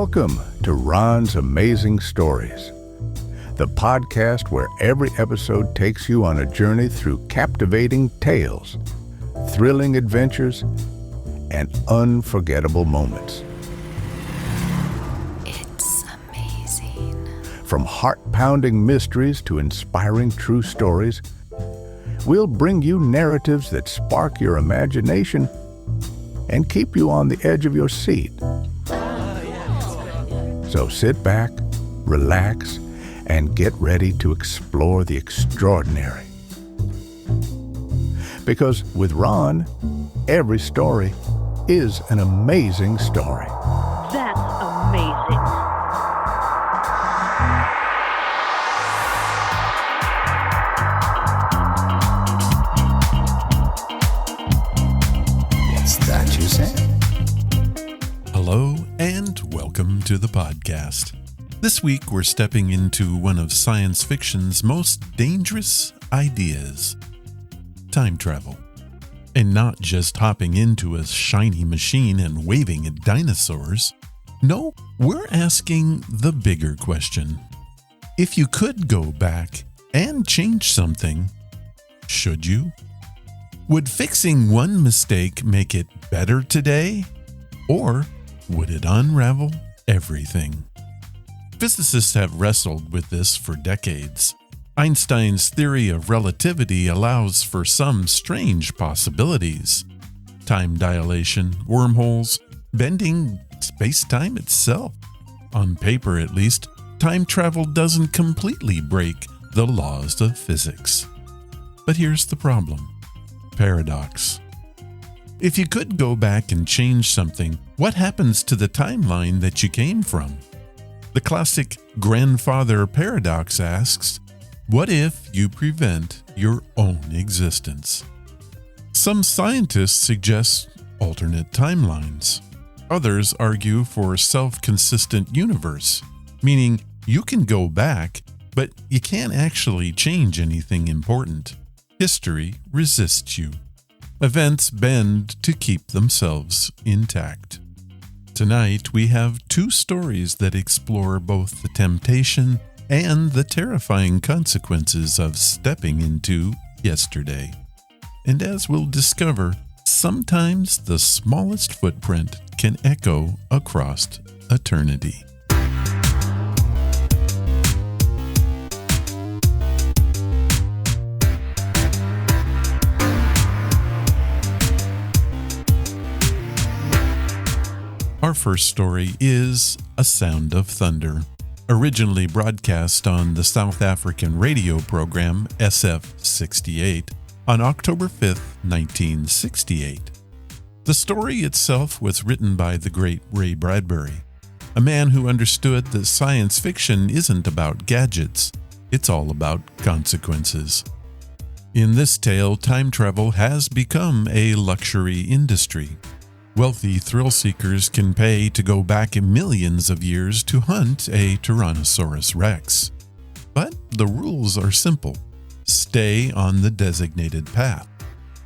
Welcome to Ron's Amazing Stories, the podcast where every episode takes you on a journey through captivating tales, thrilling adventures, and unforgettable moments. It's amazing. From heart-pounding mysteries to inspiring true stories, we'll bring you narratives that spark your imagination and keep you on the edge of your seat. So sit back, relax, and get ready to explore the extraordinary. Because with Ron, every story is an amazing story. That's amazing. It's that you said. Hello and welcome to the podcast. This week we're stepping into one of science fiction's most dangerous ideas: time travel. And not just hopping into a shiny machine and waving at dinosaurs. No, we're asking the bigger question. If you could go back and change something, should you? Would fixing one mistake make it better today? Or would it unravel everything? Physicists have wrestled with this for decades. Einstein's theory of relativity allows for some strange possibilities. Time dilation, wormholes, bending space-time itself. On paper, at least, time travel doesn't completely break the laws of physics. But here's the problem: paradox. If you could go back and change something, what happens to the timeline that you came from? The classic grandfather paradox asks, what if you prevent your own existence? Some scientists suggest alternate timelines. Others argue for a self-consistent universe, meaning you can go back, but you can't actually change anything important. History resists you. Events bend to keep themselves intact. Tonight, we have two stories that explore both the temptation and the terrifying consequences of stepping into yesterday. And as we'll discover, sometimes the smallest footprint can echo across eternity. Our first story is A Sound of Thunder, originally broadcast on the South African radio program SF-68 on October 5, 1968. The story itself was written by the great Ray Bradbury, a man who understood that science fiction isn't about gadgets, it's all about consequences. In this tale, time travel has become a luxury industry. Wealthy thrill-seekers can pay to go back millions of years to hunt a Tyrannosaurus Rex. But the rules are simple. Stay on the designated path.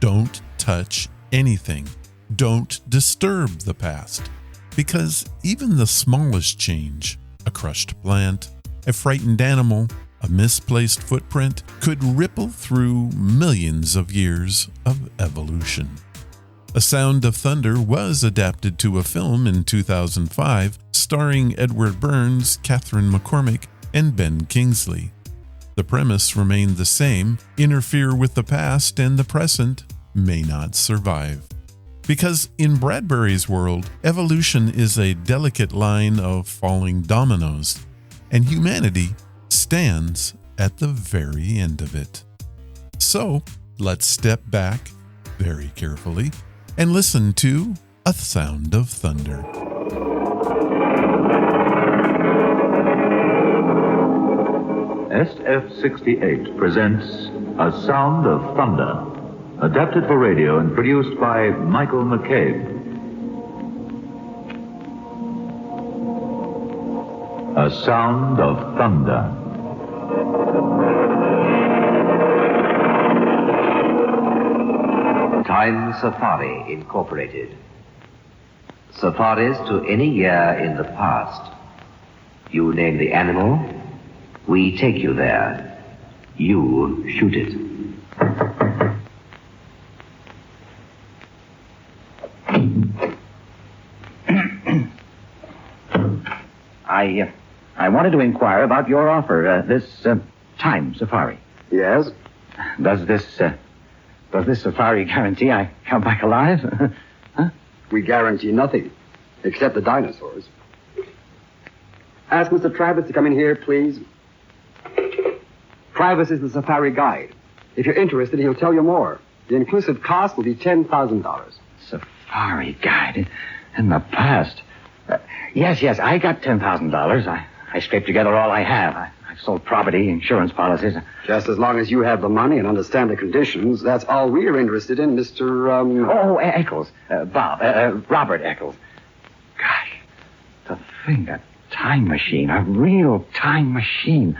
Don't touch anything. Don't disturb the past. Because even the smallest change, a crushed plant, a frightened animal, a misplaced footprint, could ripple through millions of years of evolution. A Sound of Thunder was adapted to a film in 2005, starring Edward Burns, Catherine McCormick, and Ben Kingsley. The premise remained the same: interfere with the past and the present may not survive. Because in Bradbury's world, evolution is a delicate line of falling dominoes, and humanity stands at the very end of it. So, let's step back very carefully and listen to A Sound of Thunder. SF-68 presents A Sound of Thunder, adapted for radio and produced by Michael McCabe. A Sound of Thunder. Time Safari Incorporated. Safaris to any year in the past. You name the animal, we take you there. You shoot it. I wanted to inquire about your offer, this time safari. Yes? Does this safari guarantee I come back alive? Huh? We guarantee nothing, except the dinosaurs. Ask Mr. Travis to come in here, please. Travis is the safari guide. If you're interested, he'll tell you more. The inclusive cost will be $10,000. Safari guide in the past. Yes, I got $10,000. I scraped together all I have. I've sold property, insurance policies. Just as long as you have the money and understand the conditions, that's all we're interested in, Mr. Oh, Eccles. Bob. Robert Eccles. Gosh, to think a time machine, a real time machine.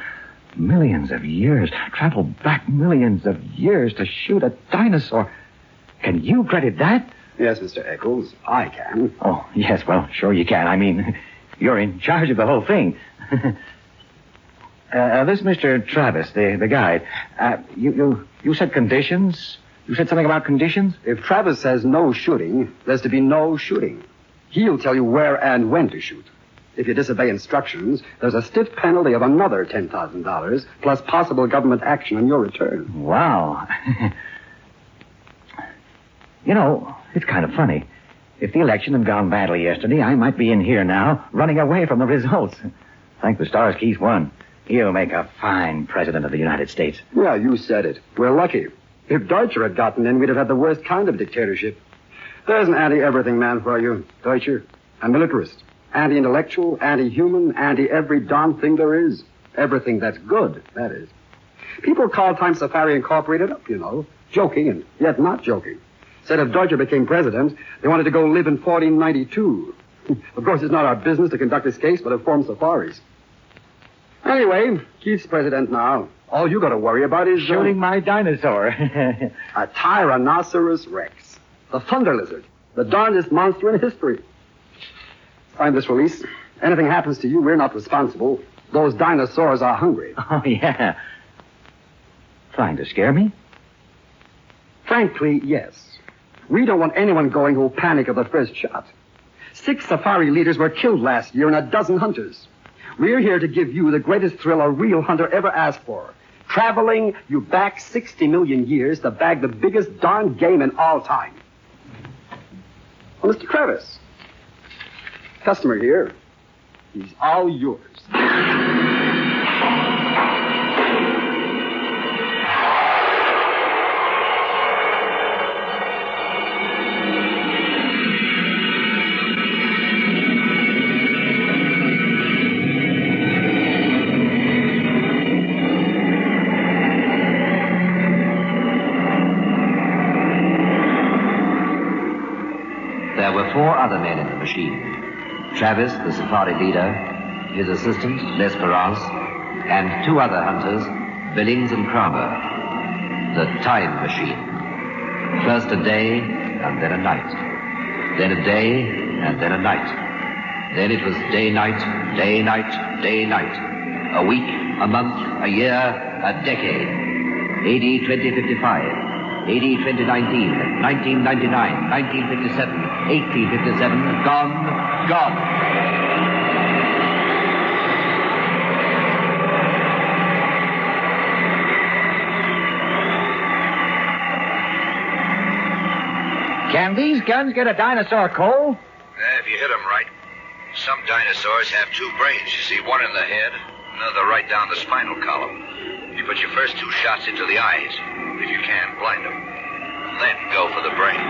Millions of years, traveled back millions of years to shoot a dinosaur. Can you credit that? Yes, Mr. Eccles, I can. Oh, yes, well, sure you can. I mean, you're in charge of the whole thing. This Mr. Travis, the guide, you said conditions? You said something about conditions? If Travis says no shooting, there's to be no shooting. He'll tell you where and when to shoot. If you disobey instructions, there's a stiff penalty of another $10,000, plus possible government action on your return. Wow. You know, it's kind of funny. If the election had gone badly yesterday, I might be in here now, running away from the results. Thank the stars Keith won. He'll make a fine president of the United States. Yeah, you said it. We're lucky. If Deutscher had gotten in, we'd have had the worst kind of dictatorship. There's an anti-everything man for you, Deutscher. A militarist. Anti-intellectual, anti-human, anti-every darn thing there is. Everything that's good, that is. People call Time Safari Incorporated up, you know, joking and yet not joking. Said if Deutscher became president, they wanted to go live in 1492. Of course, it's not our business to conduct this case, but to form safaris. Anyway, Keith's president now. All you got to worry about is... Shooting my dinosaur. a Tyrannosaurus Rex. The thunder lizard. The darndest monster in history. Sign this release. Anything happens to you, we're not responsible. Those dinosaurs are hungry. Oh, yeah. Trying to scare me? Frankly, yes. We don't want anyone going who'll panic at the first shot. 6 safari leaders were killed last year and a dozen hunters. We're here to give you the greatest thrill a real hunter ever asked for. Traveling you back 60 million years to bag the biggest darn game in all time. Well, Mr. Travis. Customer here. He's all yours. There were 4 other men in the machine. Travis, the safari leader, his assistant, L'Esperance, and 2 other hunters, Billings and Kramer. The time machine. First a day, and then a night. Then a day, and then a night. Then it was day-night, day-night, day-night. A week, a month, a year, a decade. AD 2055. AD 2019, 1999, 1957, 1857, gone. Can these guns get a dinosaur cold? If you hit them right. Some dinosaurs have 2 brains, you see, one in the head, another right down the spinal column. You put your first 2 shots into the eyes. If you can, blind them. Then go for the brain.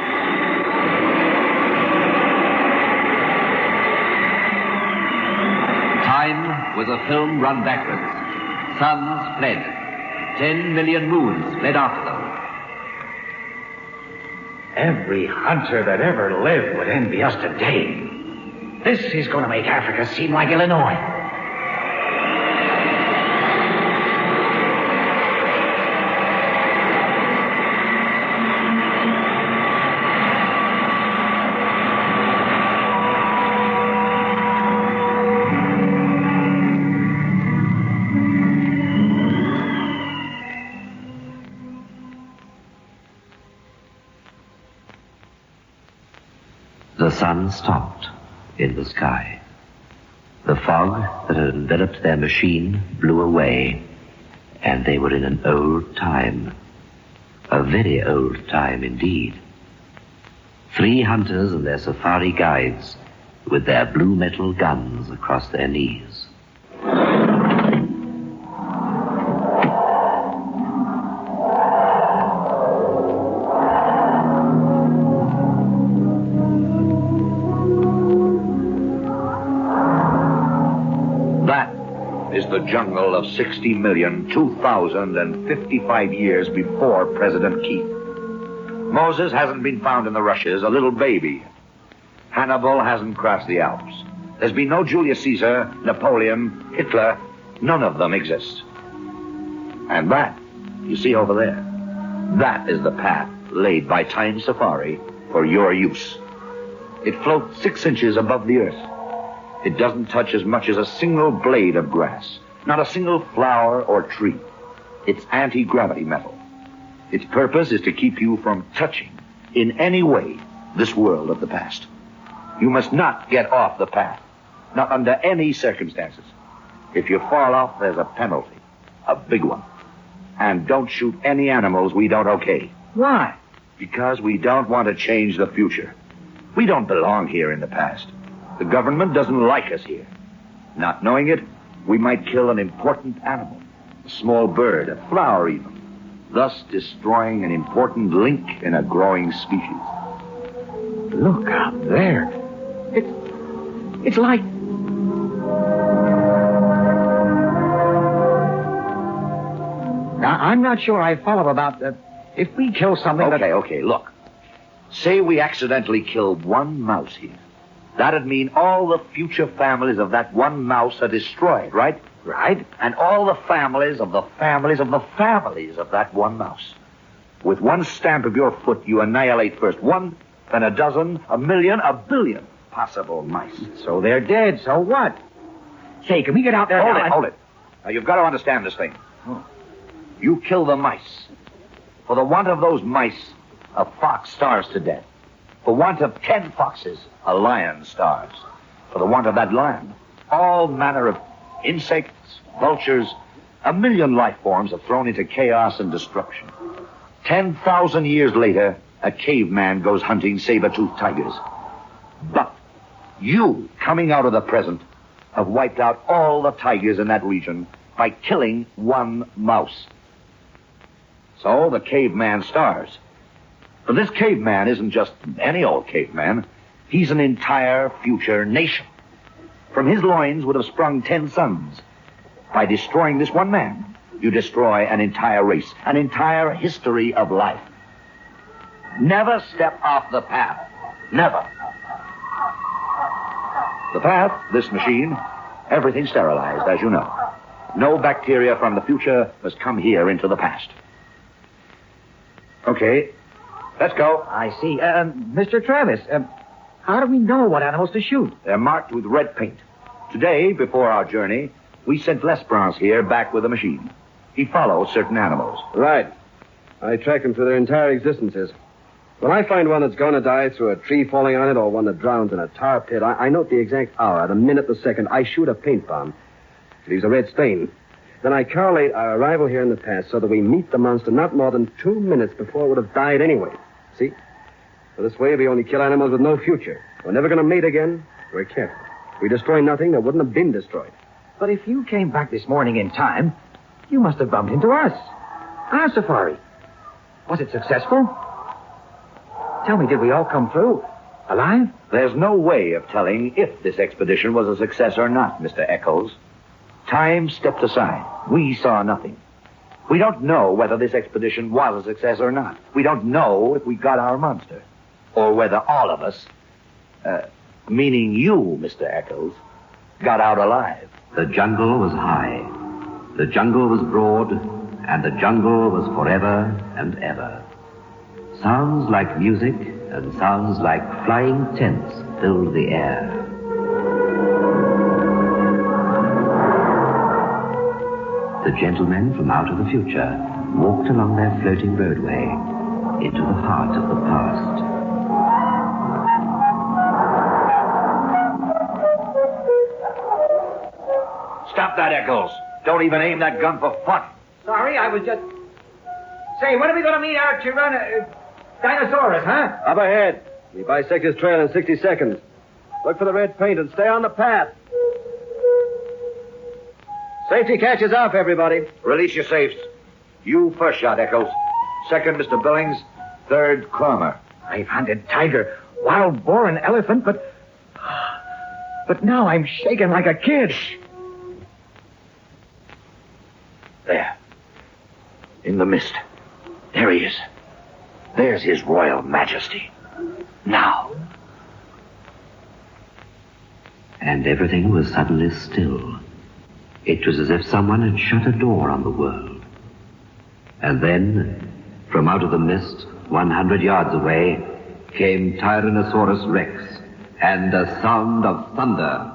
Time was a film run backwards. Suns fled. 10 million moons fled after them. Every hunter that ever lived would envy us today. This is going to make Africa seem like Illinois. The sun stopped in the sky. The fog that had enveloped their machine blew away, and they were in an old time. A very old time indeed. 3 hunters and their safari guides with their blue metal guns across their knees. Is the jungle of 60,002,055 years before President Keith. Moses hasn't been found in the rushes, a little baby. Hannibal hasn't crossed the Alps. There's been no Julius Caesar, Napoleon, Hitler. None of them exist. And that, you see over there, that is the path laid by Time Safari for your use. It floats 6 inches above the earth. It doesn't touch as much as a single blade of grass, not a single flower or tree. It's anti-gravity metal. Its purpose is to keep you from touching, in any way, this world of the past. You must not get off the path, not under any circumstances. If you fall off, there's a penalty, a big one. And don't shoot any animals we don't okay. Why? Because we don't want to change the future. We don't belong here in the past. The government doesn't like us here. Not knowing it, we might kill an important animal, a small bird, a flower even, thus destroying an important link in a growing species. Look out there. It's like... Now, I'm not sure I follow about if we kill something Okay, look. Say we accidentally killed one mouse here. That'd mean all the future families of that one mouse are destroyed, right? Right. And all the families of the families of the families of that one mouse. With one stamp of your foot, you annihilate first one, then a dozen, a million, a billion possible mice. So they're dead, so what? Say, can we get out there now? Hold it. Now, you've got to understand this thing. You kill the mice. For the want of those mice, a fox starves to death. For want of 10 foxes, a lion starves. For the want of that lion, all manner of insects, vultures, a million life forms are thrown into chaos and destruction. 10,000 years later, a caveman goes hunting saber-toothed tigers. But you, coming out of the present, have wiped out all the tigers in that region by killing one mouse. So the caveman starves. But this caveman isn't just any old caveman. He's an entire future nation. From his loins would have sprung 10 sons. By destroying this one man, you destroy an entire race, an entire history of life. Never step off the path. Never. The path, this machine, everything sterilized, as you know. No bacteria from the future must come here into the past. Okay. Let's go. I see. Mr. Travis, how do we know what animals to shoot? They're marked with red paint. Today, before our journey, we sent Lesperance here back with a machine. He follows certain animals. Right. I track them through their entire existences. When I find one that's going to die through a tree falling on it or one that drowns in a tar pit, I note the exact hour, the minute, the second. I shoot a paint bomb. It leaves a red stain. Then I correlate our arrival here in the past so that we meet the monster not more than 2 minutes before it would have died anyway. See? So this way, we only kill animals with no future. We're never going to mate again. We're careful. We destroy nothing that wouldn't have been destroyed. But if you came back this morning in time, you must have bumped into us. Our safari. Was it successful? Tell me, did we all come through? Alive? There's no way of telling if this expedition was a success or not, Mr. Eccles. Time stepped aside. We saw nothing. We don't know whether this expedition was a success or not. We don't know if we got our monster. Or whether all of us, meaning you, Mr. Eccles, got out alive. The jungle was high. The jungle was broad. And the jungle was forever and ever. Sounds like music and sounds like flying tents filled the air. The gentlemen from out of the future walked along their floating roadway into the heart of the past. Stop that, Eccles. Don't even aim that gun for fun. Sorry, I was just... Say, when are we going to meet our Dinosaurs, huh? Up ahead. We bisect his trail in 60 seconds. Look for the red paint and stay on the path. Safety catch is off, everybody. Release your safes. You first shot, Eccles. Second, Mr. Billings. Third, Cromer. I've hunted tiger, wild boar, and elephant, but now I'm shaking like a kid. There. In the mist. There he is. There's his royal majesty. Now. And everything was suddenly still. It was as if someone had shut a door on the world. And then, from out of the mist, 100 yards away, came Tyrannosaurus Rex, and a sound of thunder.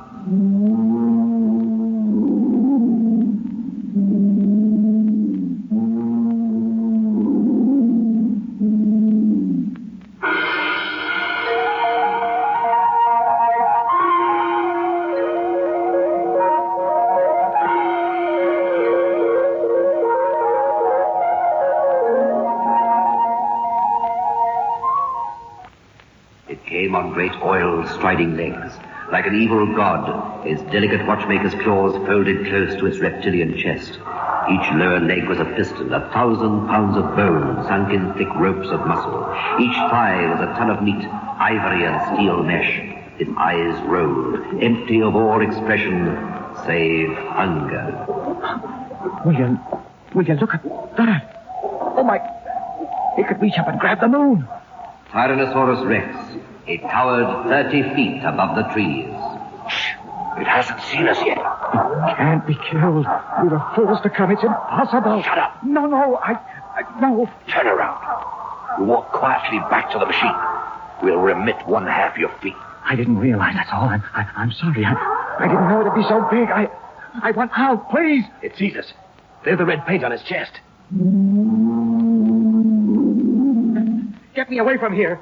On great oil-striding legs, like an evil god, his delicate watchmaker's claws folded close to its reptilian chest. Each lower leg was a piston, 1,000 pounds of bone sunk in thick ropes of muscle. Each thigh was a ton of meat, ivory and steel mesh. His eyes rolled, empty of all expression save hunger. Will you look at that? Oh, my... He could reach up and grab the moon. Tyrannosaurus Rex. It towered 30 feet above the trees. It hasn't seen us yet. It can't be killed. We were fools to come. It's impossible. Shut up. No. No. Turn around. You walk quietly back to the machine. We'll remit one half your fee. I didn't realize, that's all. I'm sorry. I didn't know it'd be so big. I want out, please. It sees us. There's the red paint on his chest. Get me away from here.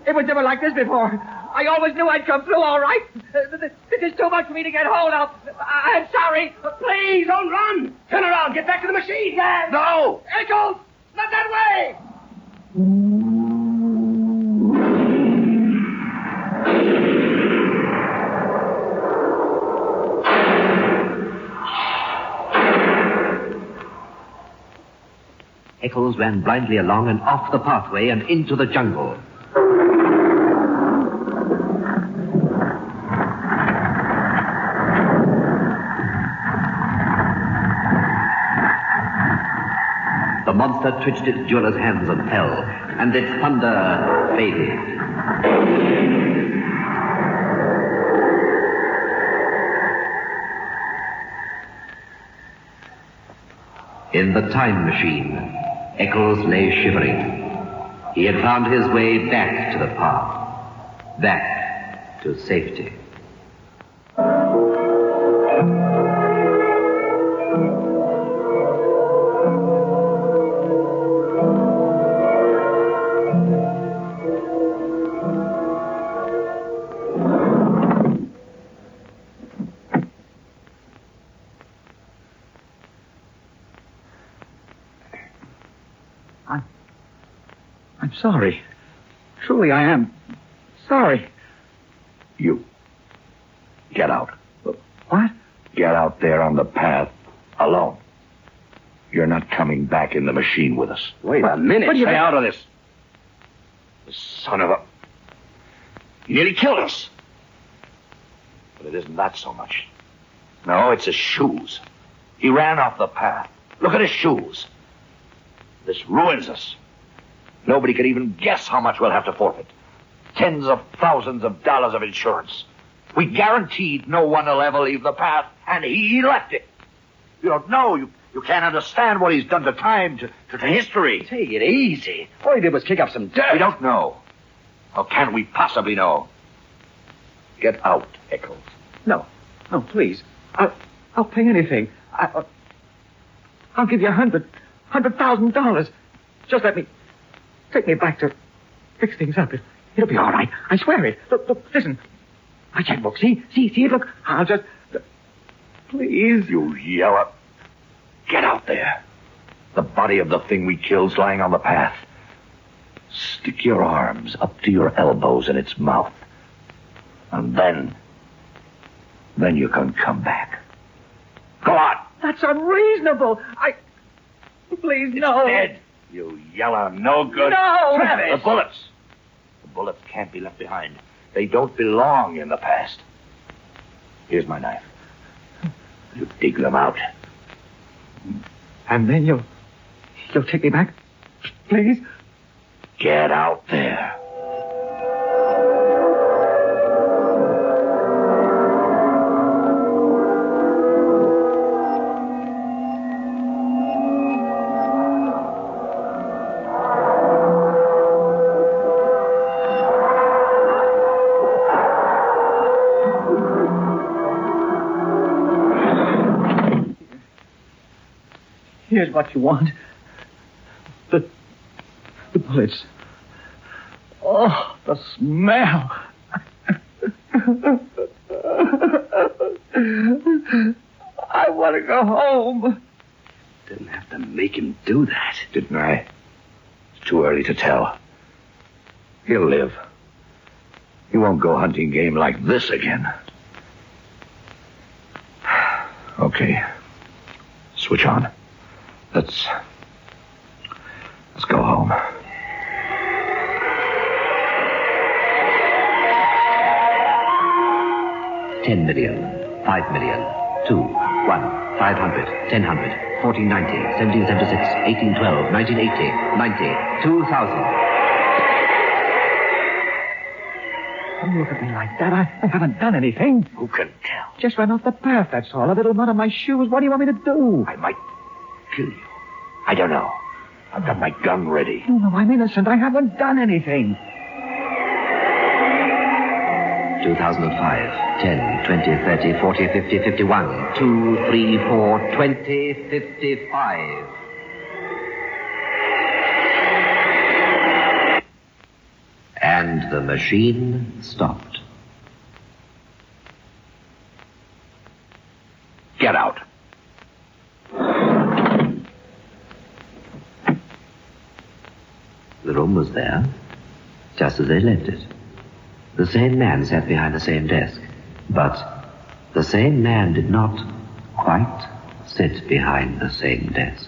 It was never like this before. I always knew I'd come through all right. This is too much for me to get hold of. I'm sorry. Please, don't run. Turn around. Get back to the machine. Yes. No. Eccles, not that way. Eccles ran blindly along and off the pathway and into the jungle. The monster twitched its jeweler's hands and fell, and its thunder faded. In the time machine, Eccles lay shivering. He had found his way back to the path, back to safety. I'm sorry. Truly, I am sorry. You. Get out. What? Get out there on the path alone. You're not coming back in the machine with us. Wait a minute. Stay out of this. The son of a... He nearly killed us. But it isn't that so much. No, it's his shoes. He ran off the path. Look at his shoes. This ruins us. Nobody could even guess how much we'll have to forfeit. Tens of thousands of dollars of insurance. We guaranteed no one will ever leave the path, and he left it. You don't know. You can't understand what he's done to time, to history. Take it easy. All he did was kick up some dirt. We don't know. How can we possibly know? Get out, Eccles. No, please. I'll pay anything. I'll give you $100,000. Just let me take me back to fix things up. It'll be all right. I swear it. Look, listen. My checkbook. See it? Look, I'll just... Please. You yeller. Get out there. The body of the thing we killed's lying on the path. Stick your arms up to your elbows in its mouth. And then you can come back. Go on. That's unreasonable. Please, no. Dead. You yeller, no good. No! Travis! The bullets. The bullets can't be left behind. They don't belong in the past. Here's my knife. You dig them out. And then you'll take me back? Please? Get out there. Here's what you want. The bullets. Oh, the smell. I want to go home. Didn't have to make him do that, didn't I? It's too early to tell. He'll live. He won't go hunting game like this again. Okay. Switch on. Let's go home. $10 million, $5 million, 2, 1, 500, 1000, 1490, 1776, 1812, 1980, 90, 2000. Don't look at me like that. I haven't done anything. Who can tell? Just ran off the path, that's all. A little mud on my shoes. What do you want me to do? I might kill you. I don't know. I've got my gun ready. No, I'm innocent. I haven't done anything. 2005, 10, 20, 30, 40, 50, 51, 2, 3, 4, 20, 55. And the machine stopped. Get out. The room was there, just as they left it. The same man sat behind the same desk, but the same man did not quite sit behind the same desk.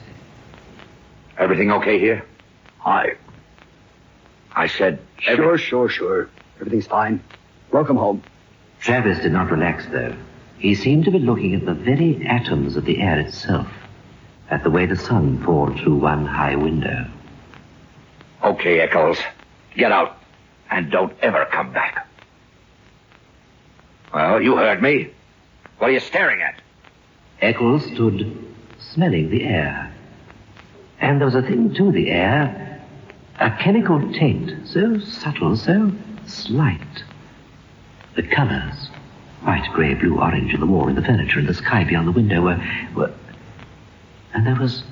Everything okay here? I said... Sure. Everything's fine. Welcome home. Travis did not relax, though. He seemed to be looking at the very atoms of the air itself, at the way the sun poured through one high window. Okay, Eccles. Get out. And don't ever come back. Well, you heard me. What are you staring at? Eccles stood smelling the air. And there was a thing to the air, a chemical taint, so subtle, so slight. The colors, white, grey, blue, orange, in the wall, in the furniture, in the sky beyond the window were... And there was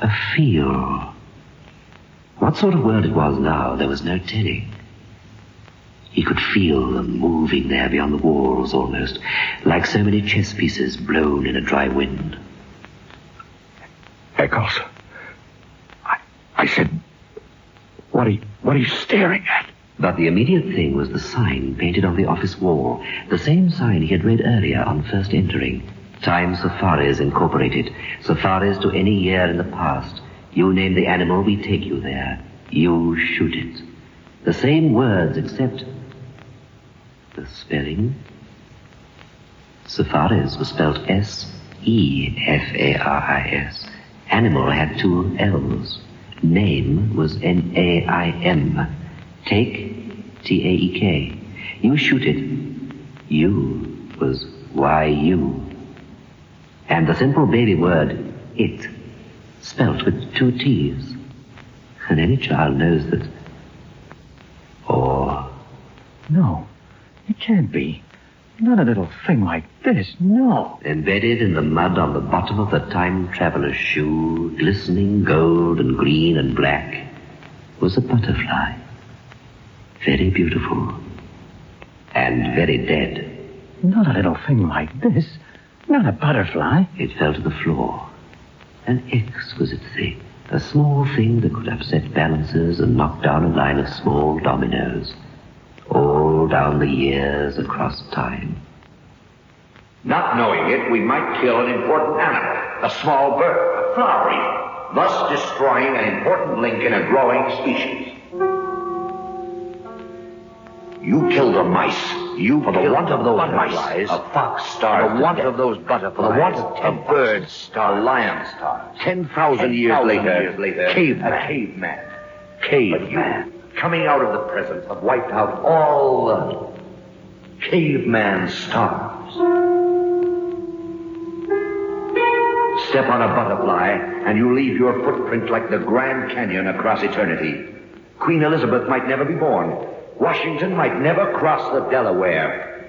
a feel. What sort of world it was now, there was no telling. He could feel them moving there beyond the walls almost, like so many chess pieces blown in a dry wind. Eccles. I said, what are you staring at? But the immediate thing was the sign painted on the office wall, the same sign he had read earlier on first entering. Time Safaris Incorporated. Safaris to any year in the past. You name the animal, we take you there. You shoot it. The same words, except the spelling. Safaris was spelled S-E-F-A-R-I-S. Animal had 2 L's. Name was N-A-I-M. Take, T-A-E-K. You shoot it. You was Y-U. And the simple baby word, it, spelt with 2 T's. And any child knows that. Or... No, it can't be. Not a little thing like this, no. Embedded in the mud on the bottom of the time traveler's shoe, glistening gold and green and black, was a butterfly. Very beautiful. And very dead. Not a little thing like this. Not a butterfly. It fell to the floor. An exquisite thing. A small thing that could upset balances and knock down a line of small dominoes. All down the years across time. Not knowing it, we might kill an important animal, a small bird, a flower even, thus destroying an important link in a growing species. You killed the mice. You for the want of those mice, a fox starved. For the want of those butterflies, for the want of a bird starved, a lion starved. 10,000 years later, caveman, coming out of the present, have wiped out all the caveman stars. Step on a butterfly, and you leave your footprint like the Grand Canyon across eternity. Queen Elizabeth might never be born. Washington might never cross the Delaware.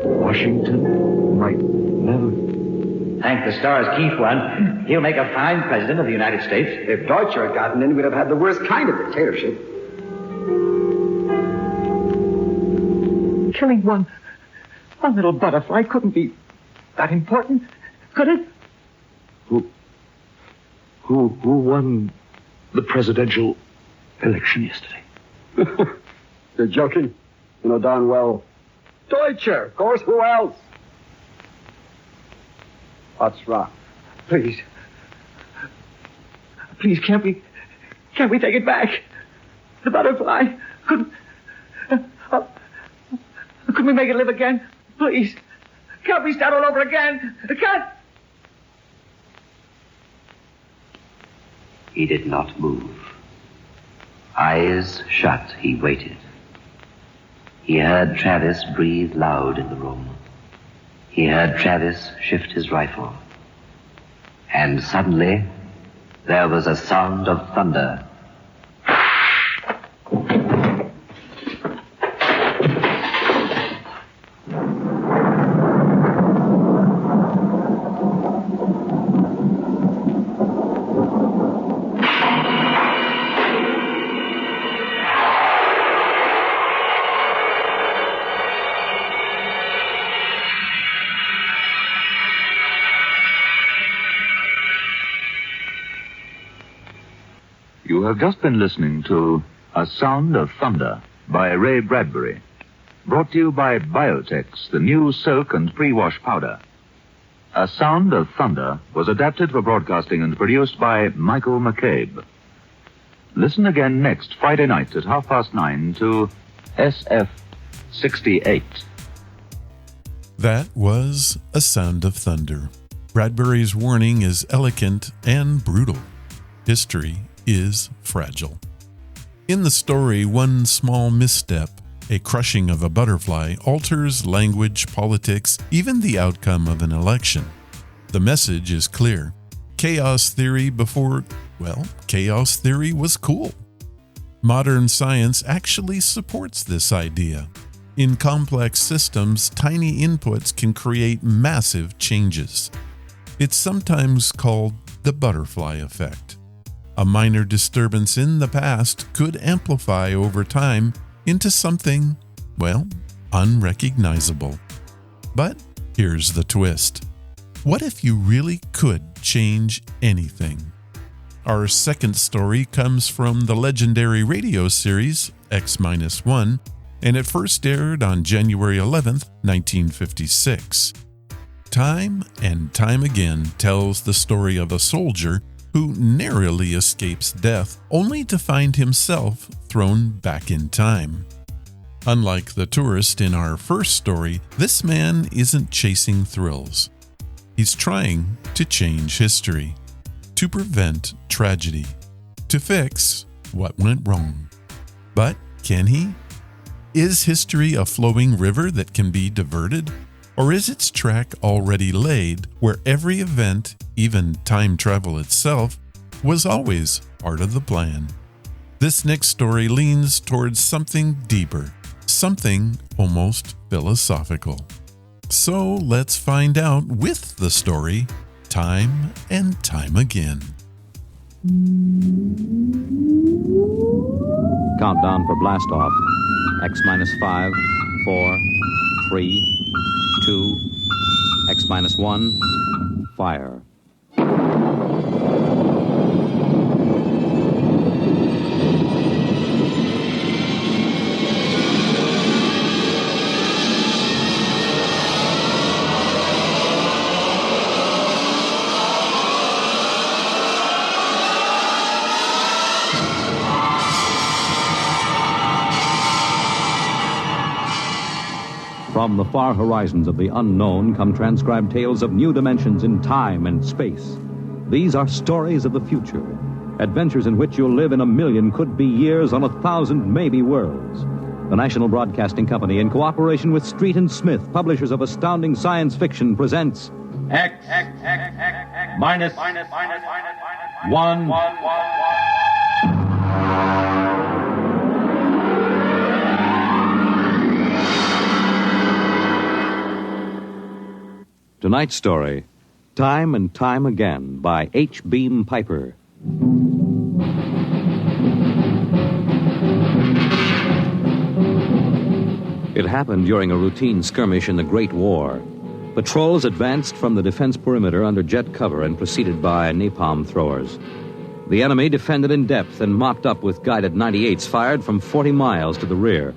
Washington might never. Thank the stars Keith won. He'll make a fine president of the United States. If Deutscher had gotten in, we'd have had the worst kind of dictatorship. Killing one little butterfly couldn't be that important, could it? Who won the presidential election yesterday? You're joking? You know darn well. Deutscher, of course, who else? What's wrong? Please, can't we take it back? The butterfly, couldn't we make it live again? Please, can't we start all over again? Can't. He did not move. Eyes shut, he waited. He heard Travis breathe loud in the room. He heard Travis shift his rifle. And suddenly, there was a sound of thunder. You have just been listening to A Sound of Thunder by Ray Bradbury, brought to you by Biotex, the new soak and pre-wash powder. A Sound of Thunder was adapted for broadcasting and produced by Michael McCabe. Listen again next Friday night at 9:30 to SF-68. That was A Sound of Thunder. Bradbury's warning is elegant and brutal. History is fragile. In the story, one small misstep, a crushing of a butterfly, alters language, politics, even the outcome of an election. The message is clear. Chaos theory before, chaos theory was cool. Modern science actually supports this idea. In complex systems, tiny inputs can create massive changes. It's sometimes called the butterfly effect. A minor disturbance in the past could amplify over time into something, unrecognizable. But here's the twist. What if you really could change anything? Our second story comes from the legendary radio series X-1, and it first aired on January 11th, 1956. Time and time again tells the story of a soldier who narrowly escapes death only to find himself thrown back in time. Unlike the tourist in our first story, this man isn't chasing thrills. He's trying to change history, to prevent tragedy, to fix what went wrong. But can he? Is history a flowing river that can be diverted? Or is its track already laid where every event, even time travel itself, was always part of the plan? This next story leans towards something deeper, something almost philosophical. So let's find out with the story, Time and Time Again. Countdown for blast off. X-5, 4, 3, 2, X-1, fire. From the far horizons of the unknown come transcribed tales of new dimensions in time and space. These are stories of the future, adventures in which you'll live in 1,000,000 could-be years on 1,000 maybe worlds. The National Broadcasting Company, in cooperation with Street and Smith, publishers of astounding science fiction, presents X minus 1. Tonight's story, Time and Time Again, by H. Beam Piper. It happened during a routine skirmish in the Great War. Patrols advanced from the defense perimeter under jet cover and preceded by napalm throwers. The enemy defended in depth and mopped up with guided 98s fired from 40 miles to the rear.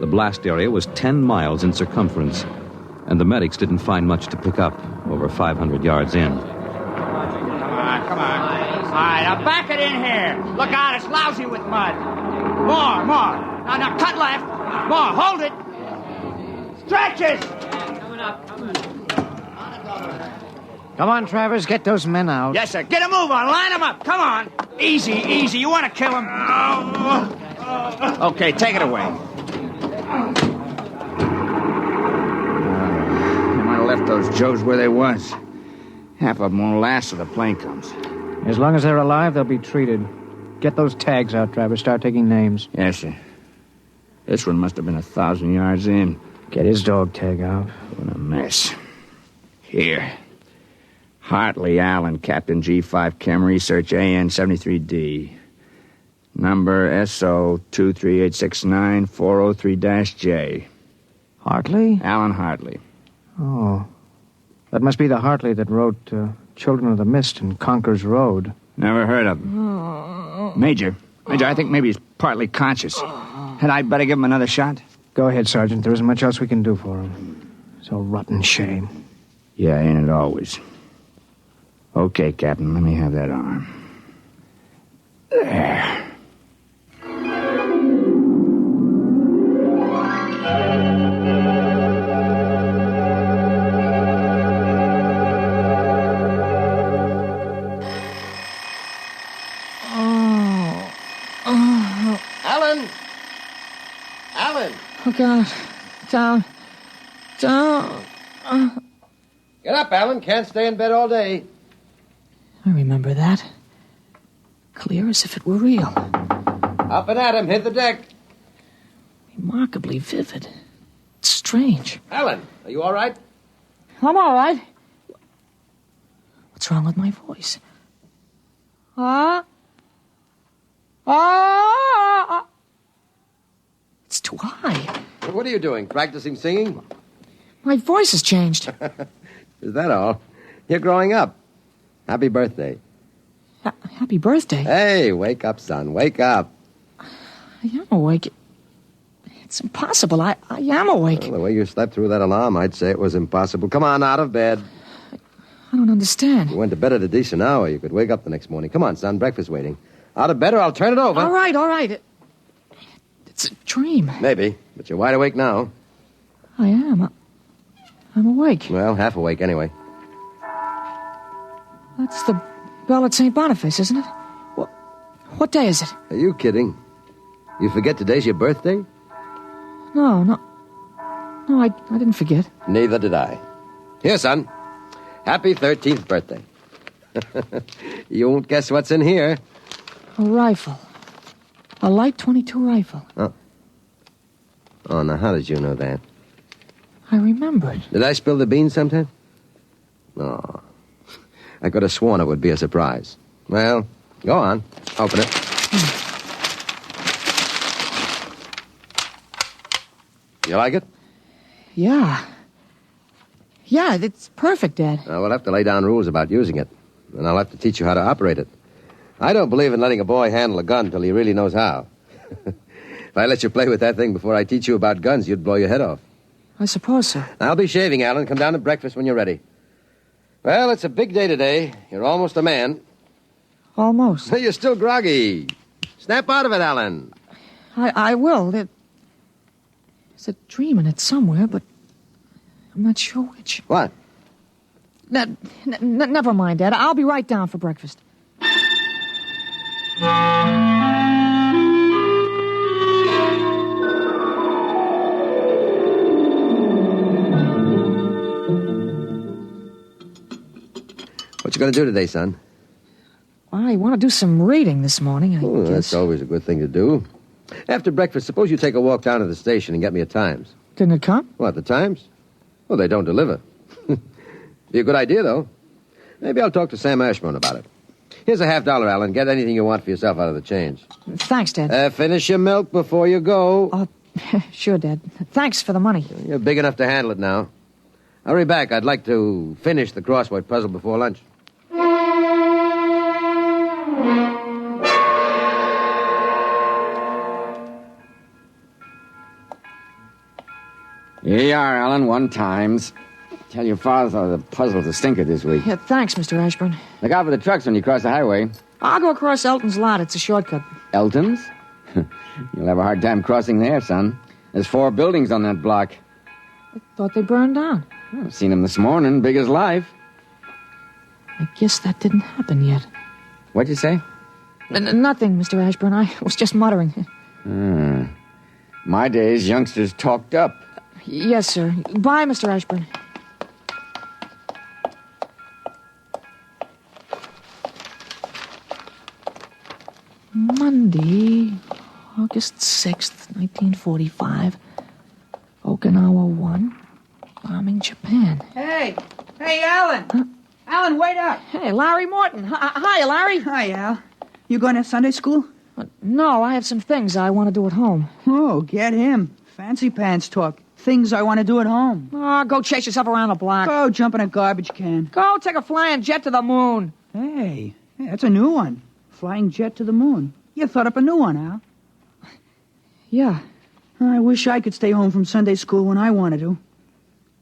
The blast area was 10 miles in circumference, and the medics didn't find much to pick up over 500 yards in. Come on. All right, now back it in here. Look out, it's lousy with mud. More. Now, cut left. More, hold it. Stretches. Come on, Travers, get those men out. Yes, sir. Get a move on. Line them up. Come on. Easy. You want to kill them? Okay, take it away. Left those Joes where they was. Half of them won't last till the plane comes. As long as they're alive, they'll be treated. Get those tags out, Travers. Start taking names. Yes, sir. This one must have been 1,000 yards in. Get his dog tag out. What a mess. Here. Hartley Allen, Captain G5 Chem Research, AN 73D. Number SO 23869403-J. Hartley? Alan Hartley. Oh. That must be the Hartley that wrote Children of the Mist and Conker's Road. Never heard of him. Major, I think maybe he's partly conscious. Had I better give him another shot? Go ahead, Sergeant. There isn't much else we can do for him. It's a rotten shame. Yeah, ain't it always? Okay, Captain, let me have that arm. There. Alan! Oh, God. Down. Get up, Alan. Can't stay in bed all day. I remember that. Clear as if it were real. Up and at him. Hit the deck. Remarkably vivid. It's strange. Alan, are you all right? I'm all right. What's wrong with my voice? It's too high. What are you doing? Practicing singing? My voice has changed. Is that all? You're growing up. Happy birthday. Happy birthday? Hey, wake up, son. Wake up. I am awake. It's impossible. I am awake. Well, the way you slept through that alarm, I'd say it was impossible. Come on, out of bed. I don't understand. You went to bed at a decent hour. You could wake up the next morning. Come on, son. Breakfast waiting. Out of bed or I'll turn it over. All right. It's a dream. Maybe, but you're wide awake now. I am. I'm awake. Well, half awake anyway. That's the bell at St. Boniface, isn't it? What day is it? Are you kidding? You forget today's your birthday? No, I didn't forget. Neither did I. Here, son. Happy 13th birthday. You won't guess what's in here. A rifle. A light .22 rifle. Oh, now how did you know that? I remembered. Did I spill the beans sometime? Oh, I could have sworn it would be a surprise. Well, go on. Open it. You like it? Yeah. Yeah, it's perfect, Dad. We'll have to lay down rules about using it, and I'll have to teach you how to operate it. I don't believe in letting a boy handle a gun till he really knows how. If I let you play with that thing before I teach you about guns, you'd blow your head off. I suppose so. I'll be shaving, Alan. Come down to breakfast when you're ready. Well, it's a big day today. You're almost a man. Almost. You're still groggy. Snap out of it, Alan. I will. There's a dream in it somewhere, but I'm not sure which. What? Never mind, Dad. I'll be right down for breakfast. What you going to do today, son? I want to do some reading this morning, I guess. That's always a good thing to do. After breakfast, suppose you take a walk down to the station and get me a Times. Didn't it come? What, the Times? Well, they don't deliver. Be a good idea, though. Maybe I'll talk to Sam Ashburn about it. Here's a $50, Alan. Get anything you want for yourself out of the change. Thanks, Dad. Finish your milk before you go. Sure, Dad. Thanks for the money. You're big enough to handle it now. Hurry back. I'd like to finish the crossword puzzle before lunch. Here you are, Alan, 1 Times. Tell your father the puzzle's a stinker this week. Yeah, thanks, Mr. Ashburn. Look out for the trucks when you cross the highway. I'll go across Elton's lot. It's a shortcut. Elton's? You'll have a hard time crossing there, son. There's 4 buildings on that block. I thought they burned down. I've seen them this morning, big as life. I guess that didn't happen yet. What'd you say? Nothing, Mr. Ashburn. I was just muttering. My days, youngsters talked up. Yes, sir. Bye, Mr. Ashburn. Monday, August 6th, 1945. Okinawa 1. Bombing Japan. Hey, Alan. Alan, wait up. Hey, Larry Morton. Hi, Larry. Hi, Al. You going to Sunday school? No, I have some things I want to do at home. Oh, get him. Fancy pants talk. Things I want to do at home. Oh, go chase yourself around the block. Go jump in a garbage can. Go take a flying jet to the moon. Hey, that's a new one. Flying jet to the moon. You thought up a new one, Al. Yeah. I wish I could stay home from Sunday school when I wanted to.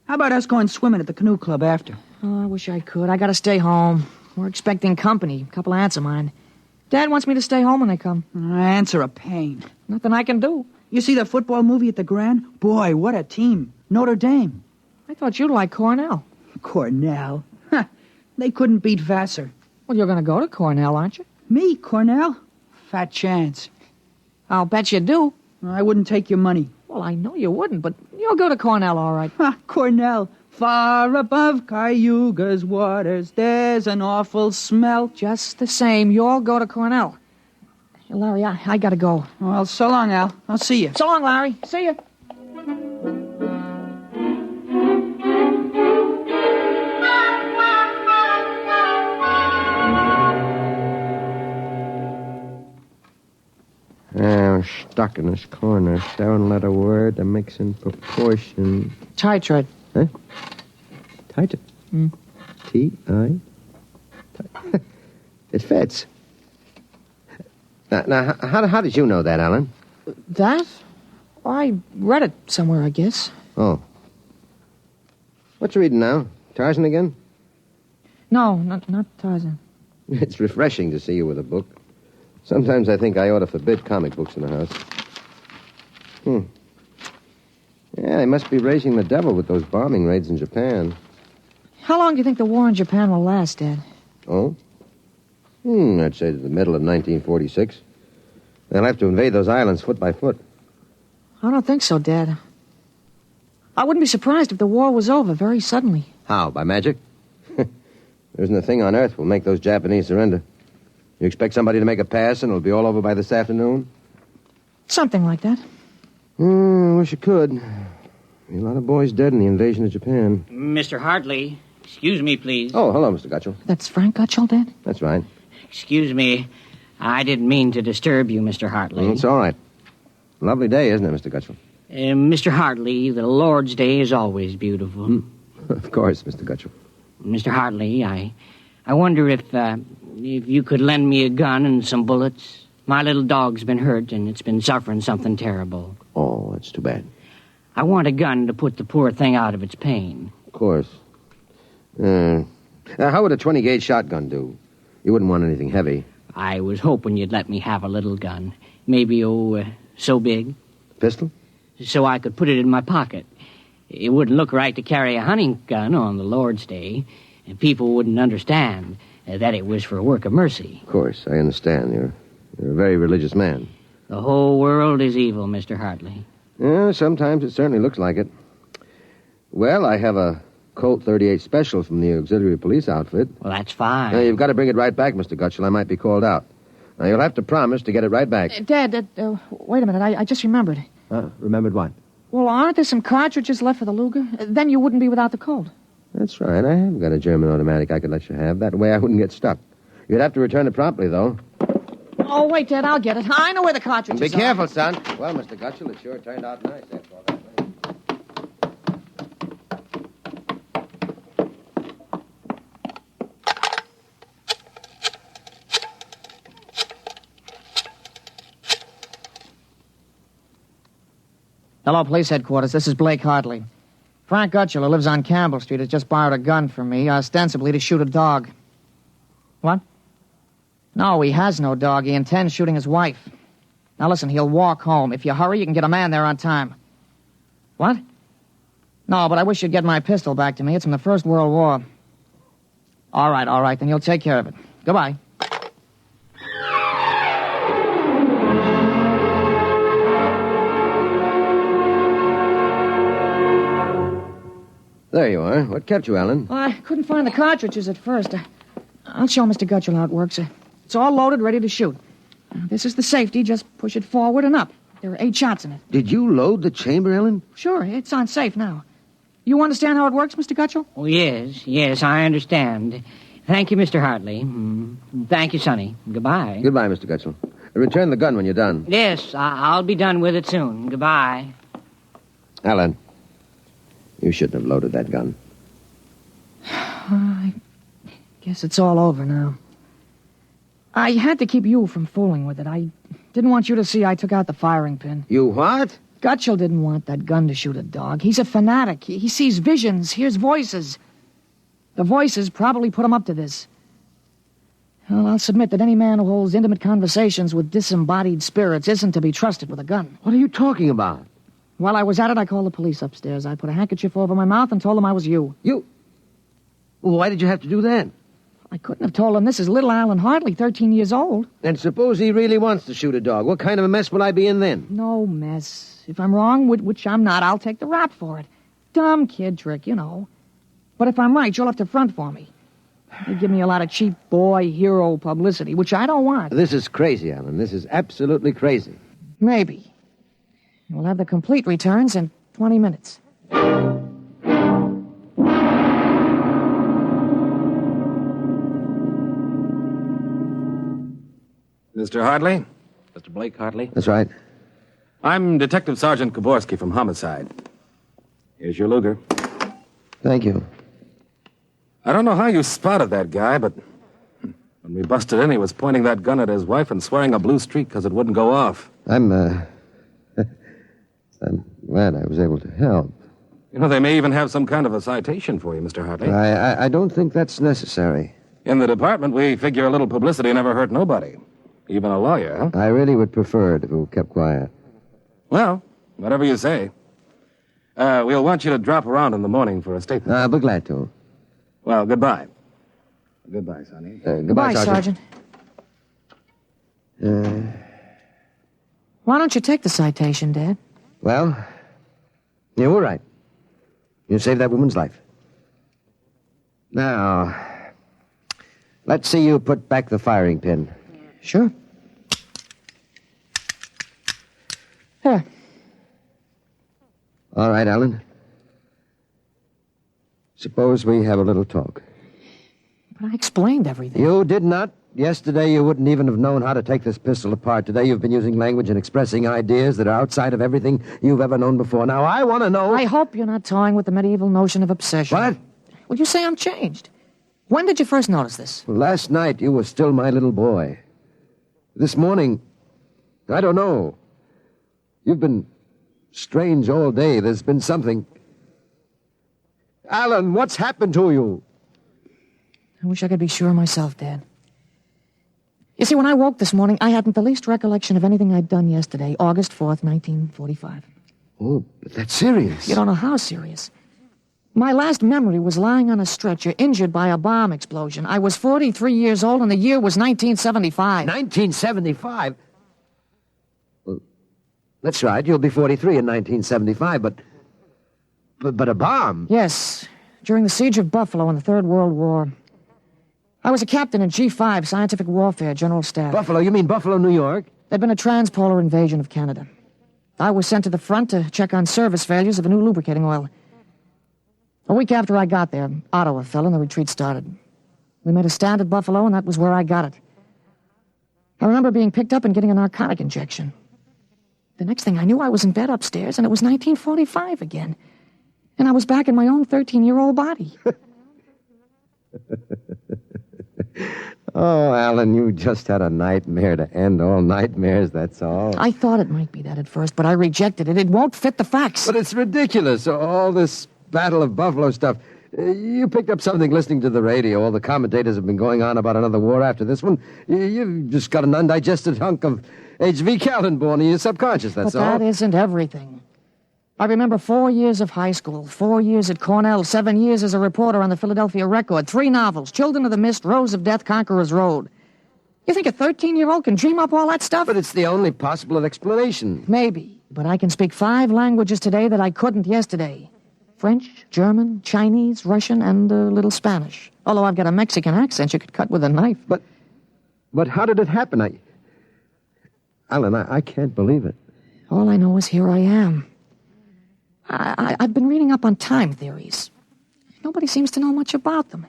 How about us going swimming at the canoe club after? Oh, I wish I could. I gotta stay home. We're expecting company. A couple of aunts of mine. Dad wants me to stay home when they come. Aunts are a pain. Nothing I can do. You see the football movie at the Grand? Boy, what a team. Notre Dame. I thought you'd like Cornell. Cornell? They couldn't beat Vassar. Well, you're gonna go to Cornell, aren't you? Me, Cornell? Fat chance. I'll bet you do. I wouldn't take your money. Well, I know you wouldn't, but you'll go to Cornell, all right. Cornell. Far above Cayuga's waters, there's an awful smell. Just the same, you'll go to Cornell. Hey, Larry, I gotta go. Well, so long, Al. I'll see you. So long, Larry. See you. I'm stuck in this corner. 7-letter word, a mix in proportion. Tight. Huh? Tight. T-I. It fits. Now, how did you know that, Alan? That? I read it somewhere, I guess. Oh. What you reading now? Tarzan again? No, not Tarzan. It's refreshing to see you with a book. Sometimes I think I ought to forbid comic books in the house. Yeah, they must be raising the devil with those bombing raids in Japan. How long do you think the war in Japan will last, Dad? Oh? I'd say to the middle of 1946. They'll have to invade those islands foot by foot. I don't think so, Dad. I wouldn't be surprised if the war was over very suddenly. How, by magic? There isn't a thing on earth will make those Japanese surrender. You expect somebody to make a pass and it'll be all over by this afternoon? Something like that. I wish it could. A lot of boys dead in the invasion of Japan. Mr. Hartley, excuse me, please. Oh, hello, Mr. Gutchell. That's Frank Gutchell, Dad? That's right. Excuse me. I didn't mean to disturb you, Mr. Hartley. It's all right. Lovely day, isn't it, Mr. Gutchell? Mr. Hartley, the Lord's Day is always beautiful. Of course, Mr. Gutchell. Mr. Hartley, I wonder if you could lend me a gun and some bullets. My little dog's been hurt, and it's been suffering something terrible. Oh, that's too bad. I want a gun to put the poor thing out of its pain. Of course. How would a 20-gauge shotgun do? You wouldn't want anything heavy. I was hoping you'd let me have a little gun. Maybe, so big. Pistol? So I could put it in my pocket. It wouldn't look right to carry a hunting gun on the Lord's Day. And people wouldn't understand that it was for a work of mercy. Of course, I understand. You're a very religious man. The whole world is evil, Mr. Hartley. Yeah, sometimes it certainly looks like it. Well, I have a Colt 38 Special from the auxiliary police outfit. Well, that's fine. Now, you've got to bring it right back, Mr. Gutchell. I might be called out. Now, you'll have to promise to get it right back. Dad, wait a minute. I just remembered. Remembered what? Well, aren't there some cartridges left for the Luger? Then you wouldn't be without the Colt. That's right. I have got a German automatic I could let you have. That way I wouldn't get stuck. You'd have to return it promptly, though. Oh, wait, Dad, I'll get it. I know where the cartridges are. Be careful, son. Well, Mr. Gutchell, it sure turned out nice after all that. Hello, police headquarters. This is Blake Hartley. Frank Gutchell, who lives on Campbell Street, has just borrowed a gun from me, ostensibly to shoot a dog. What? No, he has no dog. He intends shooting his wife. Now, listen, he'll walk home. If you hurry, you can get a man there on time. What? No, but I wish you'd get my pistol back to me. It's from the First World War. All right, then you'll take care of it. Goodbye. There you are. What kept you, Alan? Well, I couldn't find the cartridges at first. I'll show Mr. Gutchell how it works. It's all loaded, ready to shoot. This is the safety. Just push it forward and up. There are 8 shots in it. Did you load the chamber, Ellen? Sure, it's on safe now. You understand how it works, Mr. Gutchell? Oh, yes, I understand. Thank you, Mr. Hartley. Thank you, Sonny. Goodbye. Goodbye, Mr. Gutchell. Return the gun when you're done. Yes, I'll be done with it soon. Goodbye. Alan, you shouldn't have loaded that gun. I guess it's all over now. I had to keep you from fooling with it. I didn't want you to see I took out the firing pin. You what? Gutchell didn't want that gun to shoot a dog. He's a fanatic. He sees visions, hears voices. The voices probably put him up to this. Well, I'll submit that any man who holds intimate conversations with disembodied spirits isn't to be trusted with a gun. What are you talking about? While I was at it, I called the police upstairs. I put a handkerchief over my mouth and told them I was you. You? Well, why did you have to do that? I couldn't have told them this is little Alan Hartley, 13 years old. And suppose he really wants to shoot a dog. What kind of a mess will I be in then? No mess. If I'm wrong, which I'm not, I'll take the rap for it. Dumb kid trick, you know. But if I'm right, you'll have to front for me. You give me a lot of cheap boy hero publicity, which I don't want. This is crazy, Alan. This is absolutely crazy. Maybe. We'll have the complete returns in 20 minutes. Mr. Hartley? Mr. Blake Hartley? That's right. I'm Detective Sergeant Koborski from Homicide. Here's your Luger. Thank you. I don't know how you spotted that guy, but when we busted in, he was pointing that gun at his wife and swearing a blue streak because it wouldn't go off. I'm glad I was able to help. You know, they may even have some kind of a citation for you, Mr. Hartley. I don't think that's necessary. In the department, we figure a little publicity never hurt nobody. Even a lawyer, huh? I really would prefer it if it were kept quiet. Well, whatever you say. We'll want you to drop around in the morning for a statement. I'll be glad to. Well, goodbye. Goodbye, Sonny. Goodbye, Sergeant. Why don't you take the citation, Dad? Well, you were right. You saved that woman's life. Now, let's see you put back the firing pin. Sure. Here. All right, Alan. Suppose we have a little talk. But I explained everything. You did not. Yesterday, you wouldn't even have known how to take this pistol apart. Today, you've been using language and expressing ideas that are outside of everything you've ever known before. Now, I want to know... I hope you're not toying with the medieval notion of obsession. What? Well, you say I'm changed. When did you first notice this? Well, last night, you were still my little boy. This morning, I don't know. You've been strange all day. There's been something... Alan, what's happened to you? I wish I could be sure myself, Dad. You see, when I woke this morning, I hadn't the least recollection of anything I'd done yesterday, August 4th, 1945. Oh, but that's serious. You don't know how serious. My last memory was lying on a stretcher, injured by a bomb explosion. I was 43 years old, and the year was 1975. 1975? Well, that's right. You'll be 43 in 1975, but a bomb? Yes, during the siege of Buffalo in the Third World War. I was a captain in G5, Scientific Warfare, General Staff. Buffalo? You mean Buffalo, New York? There'd been a transpolar invasion of Canada. I was sent to the front to check on service failures of a new lubricating oil. A week after I got there, Ottawa fell and the retreat started. We made a stand at Buffalo, and that was where I got it. I remember being picked up and getting a narcotic injection. The next thing I knew, I was in bed upstairs, and it was 1945 again. And I was back in my own 13-year-old body. Oh, Alan, you just had a nightmare to end all nightmares, that's all. I thought it might be that at first, but I rejected it. It won't fit the facts. But it's ridiculous, all this Battle of Buffalo stuff. You picked up something listening to the radio. All the commentators have been going on about another war after this one. You've just got an undigested hunk of H.V. Kaltenborn in your subconscious, that's all. But that isn't everything. I remember 4 years of high school, 4 years at Cornell, 7 years as a reporter on the Philadelphia Record, 3 novels, Children of the Mist, Rose of Death, Conqueror's Road. You think a 13-year-old can dream up all that stuff? But it's the only possible explanation. Maybe, but I can speak 5 languages today that I couldn't yesterday. French, German, Chinese, Russian, and a little Spanish. Although I've got a Mexican accent you could cut with a knife. But how did it happen? Alan, I can't believe it. All I know is here I am. I've been reading up on time theories. Nobody seems to know much about them.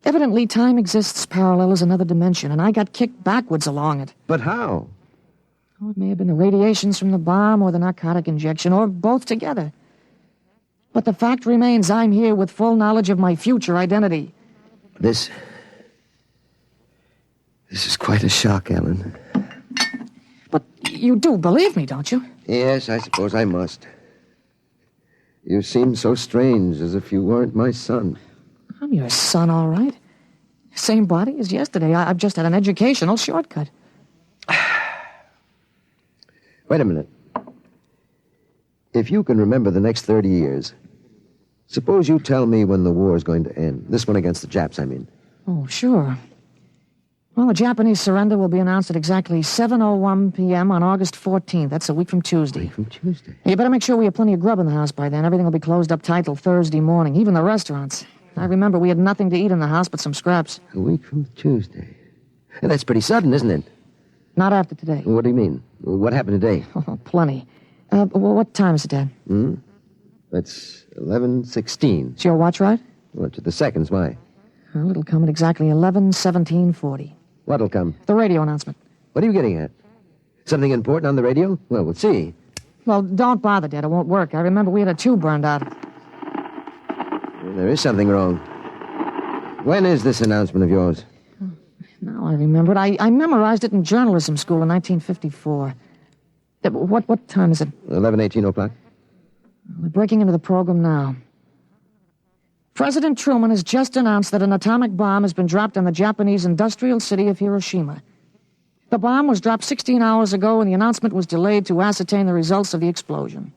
Evidently, time exists parallel as another dimension, and I got kicked backwards along it. But how? Oh, it may have been the radiations from the bomb or the narcotic injection, or both together. But the fact remains I'm here with full knowledge of my future identity. This is quite a shock, Alan. But you do believe me, don't you? Yes, I suppose I must. You seem so strange, as if you weren't my son. I'm your son, all right. Same body as yesterday. I've just had an educational shortcut. Wait a minute. If you can remember the next 30 years, suppose you tell me when the war is going to end. This one against the Japs, I mean. Oh, sure. Well, the Japanese surrender will be announced at exactly 7:01 p.m. on August 14th. That's a week from Tuesday. Week from Tuesday? You better make sure we have plenty of grub in the house by then. Everything will be closed up tight till Thursday morning, even the restaurants. I remember we had nothing to eat in the house but some scraps. A week from Tuesday. And that's pretty sudden, isn't it? Not after today. What do you mean? What happened today? Oh, plenty. Well, what time is it, Dad? That's 11:16. Is your watch right? Well, to the seconds, why? Well, it'll come at exactly 11:17:40. What'll come? The radio announcement. What are you getting at? Something important on the radio? Well, we'll see. Well, don't bother, Dad. It won't work. I remember we had a tube burned out. Well, there is something wrong. When is this announcement of yours? Now I remember it. I memorized it in journalism school in 1954. What time is it? 11:18 o'clock. We're breaking into the program now. President Truman has just announced that an atomic bomb has been dropped on the Japanese industrial city of Hiroshima. The bomb was dropped 16 hours ago, and the announcement was delayed to ascertain the results of the explosion.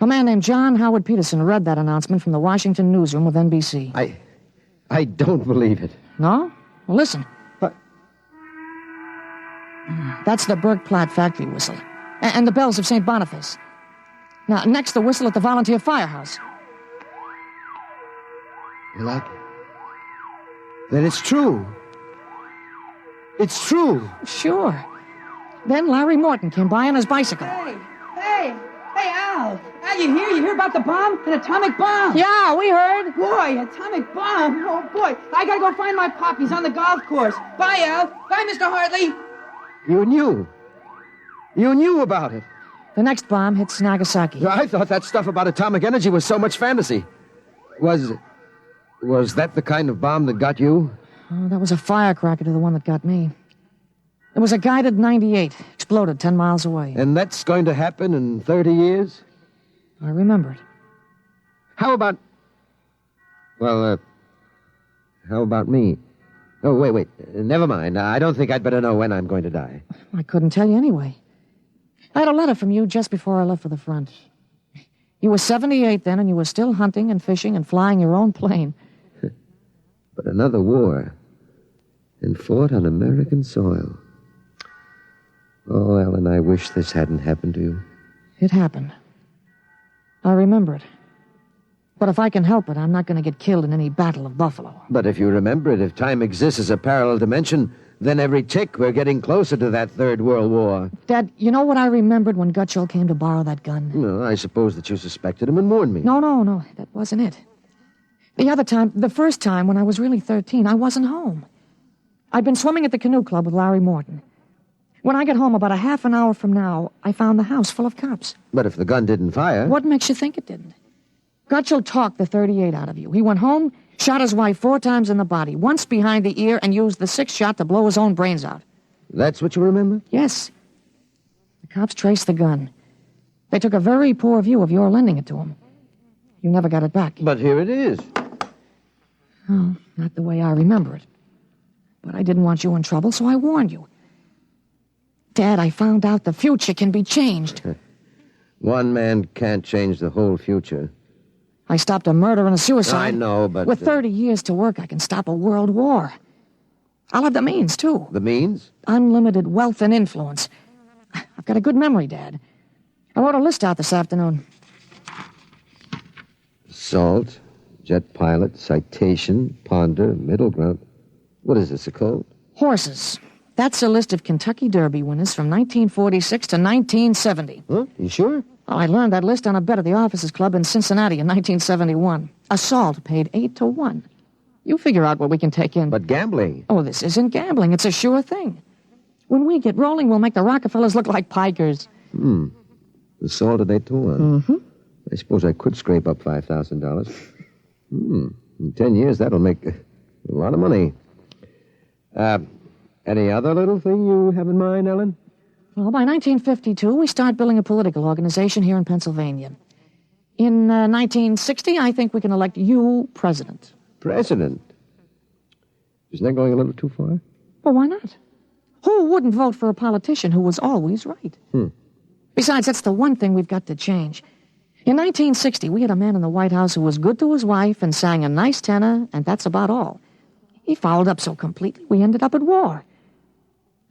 A man named John Howard Peterson read that announcement from the Washington newsroom of NBC. I don't believe it. No? Well, listen. That's the Burke Platt factory whistle. And the bells of St. Boniface. Now, next, the whistle at the volunteer firehouse. You like it? Then it's true. It's true. Sure. Then Larry Morton came by on his bicycle. Hey, Al. Yeah, you hear? You hear about the bomb? An atomic bomb. Yeah, we heard. Boy, atomic bomb. Oh, boy. I gotta go find my pop. He's on the golf course. Bye, Al. Bye, Mr. Hartley. You knew. You knew about it. The next bomb hits Nagasaki. I thought that stuff about atomic energy was so much fantasy. Was that the kind of bomb that got you? Oh, that was a firecracker to the one that got me. It was a guided 98. Exploded 10 miles away. And that's going to happen in 30 years? I remember it. How about... Well, how about me? Oh, wait. Never mind. I don't think I'd better know when I'm going to die. I couldn't tell you anyway. I had a letter from you just before I left for the front. You were 78 then, and you were still hunting and fishing and flying your own plane. But another war. And fought on American soil. Oh, Ellen, I wish this hadn't happened to you. It happened. I remember it. But if I can help it, I'm not going to get killed in any Battle of Buffalo. But if you remember it, if time exists as a parallel dimension, then every tick we're getting closer to that Third World War. Dad, you know what I remembered when Gutschall came to borrow that gun? No, I suppose that you suspected him and warned me. No, that wasn't it. The first time when I was really 13, I wasn't home. I'd been swimming at the canoe club with Larry Morton. When I got home about a half an hour from now, I found the house full of cops. But if the gun didn't fire... What makes you think it didn't? Gutschall talked the 38 out of you. He went home, shot his wife 4 times in the body, once behind the ear, and used the 6th shot to blow his own brains out. That's what you remember? Yes. The cops traced the gun. They took a very poor view of your lending it to them. You never got it back. But here it is. Oh, not the way I remember it. But I didn't want you in trouble, so I warned you. Dad, I found out the future can be changed. One man can't change the whole future. I stopped a murder and a suicide. I know, but... With 30 years to work, I can stop a world war. I'll have the means, too. The means? Unlimited wealth and influence. I've got a good memory, Dad. I wrote a list out this afternoon. Salt, jet pilot, citation, ponder, middle ground. What is this, a code? Horses. That's a list of Kentucky Derby winners from 1946 to 1970. Huh? You sure? Well, I learned that list on a bet at the Officers Club in Cincinnati in 1971. Assault paid 8 to 1. You figure out what we can take in. But gambling? Oh, this isn't gambling. It's a sure thing. When we get rolling, we'll make the Rockefellers look like pikers. Assault at 8 to 1. Mm-hmm. I suppose I could scrape up $5,000. In 10 years, that'll make a lot of money. Any other little thing you have in mind, Ellen? Well, by 1952, we start building a political organization here in Pennsylvania. In 1960, I think we can elect you president. President? Isn't that going a little too far? Well, why not? Who wouldn't vote for a politician who was always right? Besides, that's the one thing we've got to change. In 1960, we had a man in the White House who was good to his wife and sang a nice tenor, and that's about all. He fouled up so completely, we ended up at war.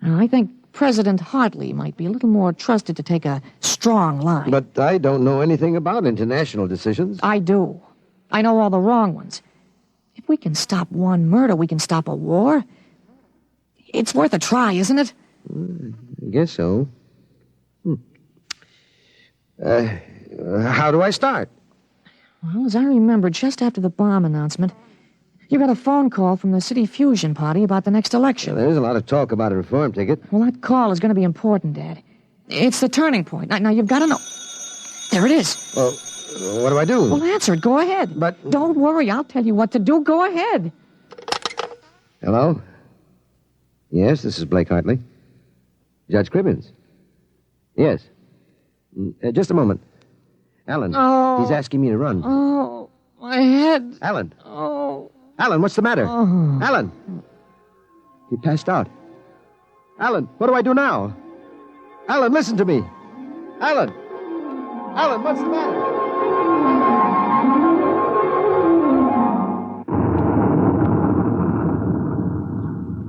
Now, I think President Hartley might be a little more trusted to take a strong line. But I don't know anything about international decisions. I do. I know all the wrong ones. If we can stop one murder, we can stop a war. It's worth a try, isn't it? I guess so. How do I start? Well, as I remember, just after the bomb announcement, you got a phone call from the City Fusion Party about the next election. Well, there's a lot of talk about a reform ticket. Well, that call is going to be important, Dad. It's the turning point. Now you've got to know. There it is. Well, what do I do? Well, answer it. Go ahead. But... Don't worry. I'll tell you what to do. Go ahead. Hello? Yes, this is Blake Hartley. Judge Cribbins. Yes. Just a moment. Alan. Oh. He's asking me to run. Oh, my head. Alan. Oh. Alan, what's the matter? Oh. Alan. He passed out. Alan, what do I do now? Alan, listen to me. Alan. Alan, what's the matter?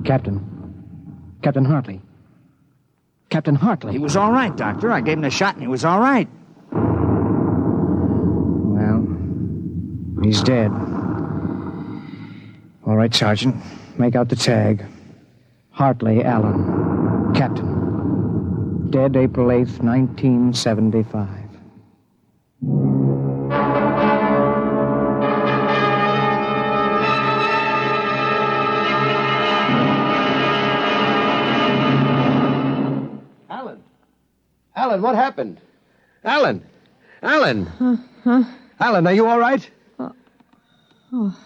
Captain Hartley. Captain Hartley. He was all right, Doctor. I gave him a shot and he was all right. Well, he's dead. All right, Sergeant. Make out the tag. Hartley Allen. Captain. Dead April 8th, 1975. Alan, what happened? Alan! Alan! Huh? Alan, are you all right? Oh,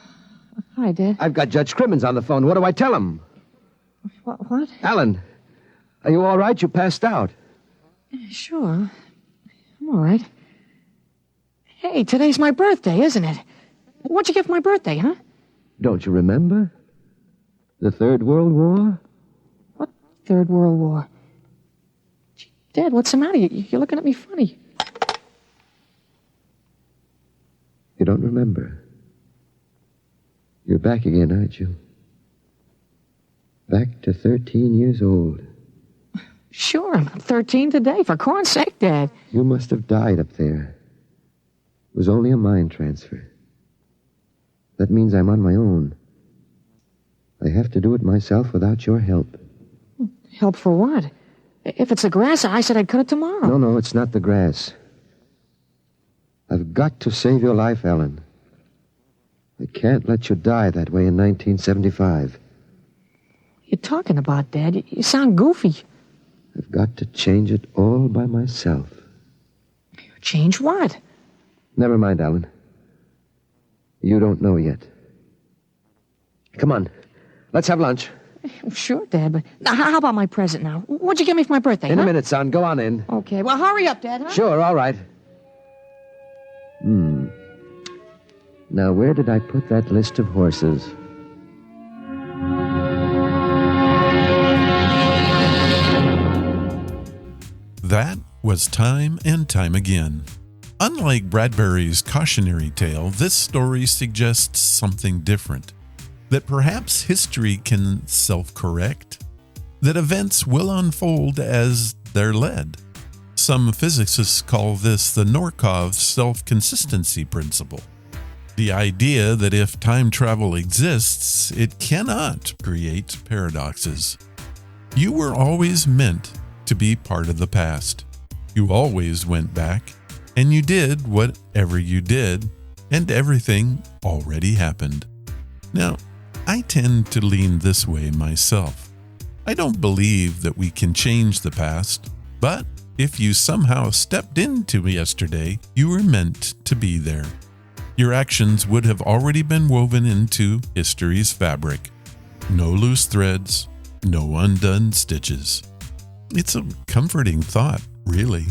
hi, Dad. I've got Judge Crimmins on the phone. What do I tell him? What? Alan, are you all right? You passed out. Sure. I'm all right. Hey, today's my birthday, isn't it? What'd you get for my birthday, huh? Don't you remember? The Third World War? What Third World War? Gee, Dad, what's the matter? You're looking at me funny. You don't remember. You're back again, aren't you? Back to 13 years old. Sure, I'm 13 today. For corn's sake, Dad. You must have died up there. It was only a mind transfer. That means I'm on my own. I have to do it myself without your help. Help for what? If it's the grass, I said I'd cut it tomorrow. No, it's not the grass. I've got to save your life, Alan. I can't let you die that way in 1975. What are you talking about, Dad? You sound goofy. I've got to change it all by myself. Change what? Never mind, Alan. You don't know yet. Come on. Let's have lunch. Sure, Dad, but now, how about my present now? What'd you get me for my birthday, In a minute, son. Go on in. Okay, well, hurry up, Dad, huh? Sure, all right. Now, where did I put that list of horses? That was Time and Time Again. Unlike Bradbury's cautionary tale, this story suggests something different. That perhaps history can self-correct. That events will unfold as they're led. Some physicists call this the Norkov self-consistency principle. The idea that if time travel exists, it cannot create paradoxes. You were always meant to be part of the past. You always went back, and you did whatever you did, and everything already happened. Now, I tend to lean this way myself. I don't believe that we can change the past, but if you somehow stepped into yesterday, you were meant to be there. Your actions would have already been woven into history's fabric. No loose threads, no undone stitches. It's a comforting thought, really.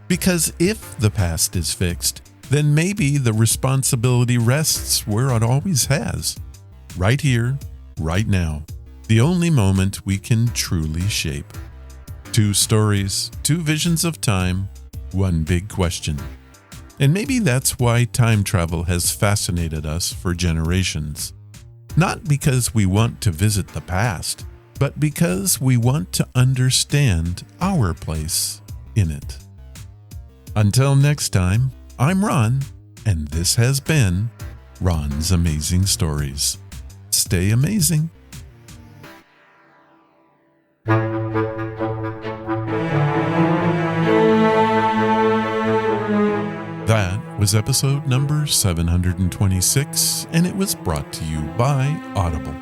Because if the past is fixed, then maybe the responsibility rests where it always has. Right here, right now. The only moment we can truly shape. 2 stories, 2 visions of time, 1 big question. And maybe that's why time travel has fascinated us for generations. Not because we want to visit the past, but because we want to understand our place in it. Until next time, I'm Ron, and this has been Ron's Amazing Stories. Stay amazing. That was episode number 726, and it was brought to you by Audible.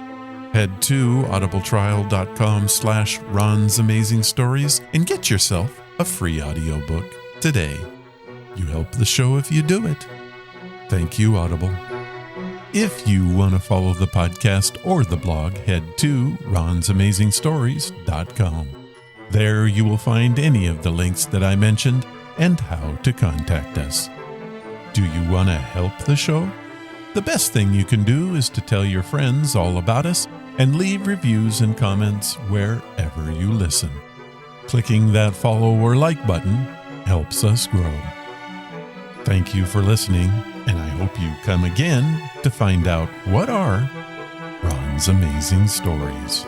Head to audibletrial.com/Ron's Amazing Stories and get yourself a free audiobook today. You help the show if you do it. Thank you, Audible. If you want to follow the podcast or the blog, head to ronsamazingstories.com. There you will find any of the links that I mentioned and how to contact us. Do you want to help the show? The best thing you can do is to tell your friends all about us and leave reviews and comments wherever you listen. Clicking that follow or like button helps us grow. Thank you for listening, and I hope you come again to find out what are Ron's Amazing Stories.